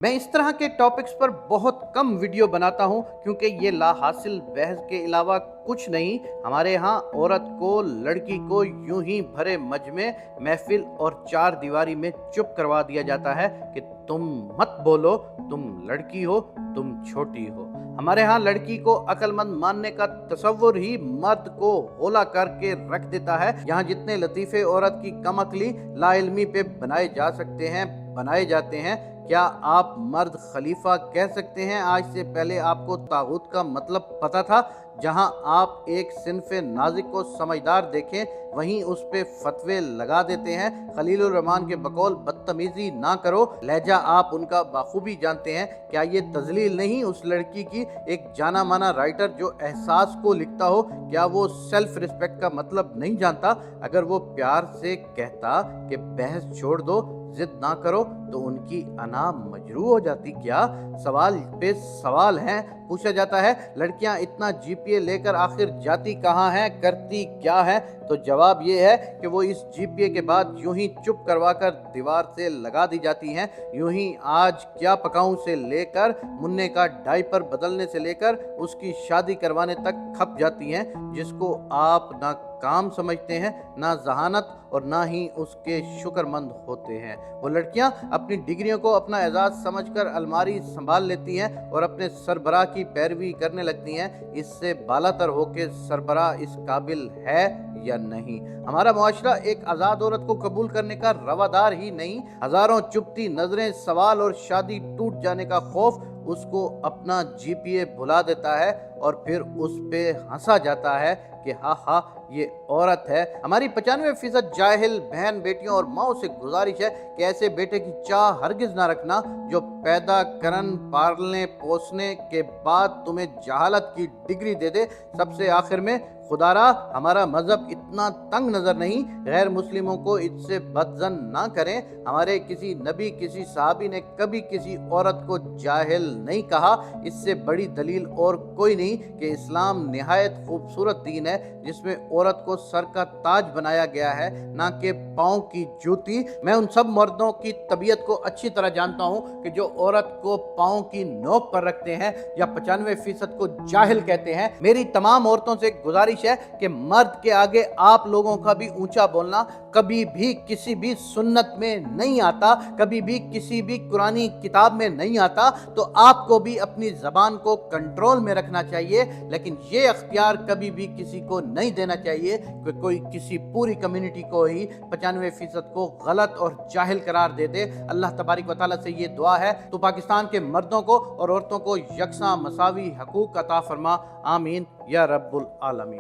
मैं इस तरह के टॉपिक्स पर बहुत कम वीडियो बनाता हूं क्योंकि ये लाहासिल बहस के अलावा कुछ नहीं। हमारे यहाँ औरत को, लड़की को यूं ही भरे मजमे, महफिल और चार दीवारी में चुप करवा दिया जाता है कि तुम मत बोलो, तुम लड़की हो, तुम छोटी हो। हमारे यहाँ लड़की को अक्लमंद मानने का तसव्वुर ही मर्द को होला करके रख देता है। यहाँ जितने लतीफ़े औरत की कम अक्ली, लाइल्मी पे बनाए जाते हैं, क्या आप मर्द खलीफा कह सकते हैं? आज से पहले आपको तागूत का मतलब पता था? जहां आप एक सिन्फ़े नाज़िक को समझदार देखें, वहीं उस पे फतवे लगा देते हैं। खलीलुर रहमान के बकौल बदतमीज़ी ना करो, लहजा आप उनका बाखूबी जानते हैं। क्या ये तज़लील नहीं उस लड़की की? एक जाना माना राइटर जो एहसास को लिखता हो, क्या वो सेल्फ रिस्पेक्ट का मतलब नहीं जानता? अगर वो प्यार से कहता कि बहस छोड़ दो, जिद ना करो, तो उनकी अना मजरू हो जाती। क्या सवाल पे सवाल हैं पूछा जाता है। लड़कियां इतना जीपीए लेकर आखिर जाती कहाँ हैं, करती क्या है? तो जवाब ये है कि वो इस जीपीए के बाद यूं ही चुप करवा कर दीवार से लगा दी जाती हैं। यूं ही आज क्या पकाऊं से लेकर मुन्ने का डायपर बदलने से लेकर उसकी शादी करवाने तक खप जाती हैं, जिसको आप ना काम समझते हैं, ना जहानत, और ना ही उसके शुक्रमंद होते हैं। वो लड़कियां अपनी डिग्रियों को अपना एजाज समझकर अलमारी संभाल लेती हैं और अपने सरबराह की पैरवी करने लगती हैं। इससे बालातर होकर सरबराह इस काबिल है या नहीं? हमारा मुआशरा एक आज़ाद औरत को कबूल करने का रवादार ही नहीं। हजारों चुपती नजरें, सवाल और शादी टूट जाने का खौफ उसको अपना जीपीए भुला देता है और फिर उस पे हंसा जाता है कि हा ये औरत है। हमारी 95% जाहिल बहन बेटियों और माओ से गुजारिश है कि ऐसे बेटे की चाह हरगिज ना रखना जो पैदा करन, पालने पोसने के बाद तुम्हें जहालत की डिग्री दे दे। सबसे आखिर में, खुदारा हमारा मजहब इतना तंग नजर नहीं, गैर मुस्लिमों को इससे बदजन ना करें। हमारे किसी नबी, किसी सहाबी ने कभी किसी औरत को जाहिल नहीं कहा। इससे बड़ी दलील और कोई नहीं कि इस्लाम निहायत खूबसूरत दीन है जिसमें औरत को सर का ताज बनाया गया है, ना कि पाँव की जूती। मैं उन सब मर्दों की तबीयत को अच्छी तरह जानता हूँ कि जो औरत को पाँव की नोक पर रखते हैं या 95% को जाहिल कहते हैं। मेरी तमाम औरतों से गुजारिश है कि मर्द के आगे आप लोगों का भी ऊंचा बोलना कभी भी किसी भी सुन्नत में नहीं आता, कभी भी किसी भी कुरानी किताब में नहीं आता। तो आपको भी अपनी जबान को कंट्रोल में रखना चाहिए, लेकिन ये अख्तियार कभी भी किसी को नहीं देना चाहिए कि कोई किसी पूरी कम्युनिटी को ही 95% को गलत और जाहिल करार दे दे। अल्लाह तबारिक व तआला से ये दुआ है तो पाकिस्तान के मर्दों को और औरतों को यकसा मसावी हकूक अता फरमा। आमीन या रब्बुल आलमीन।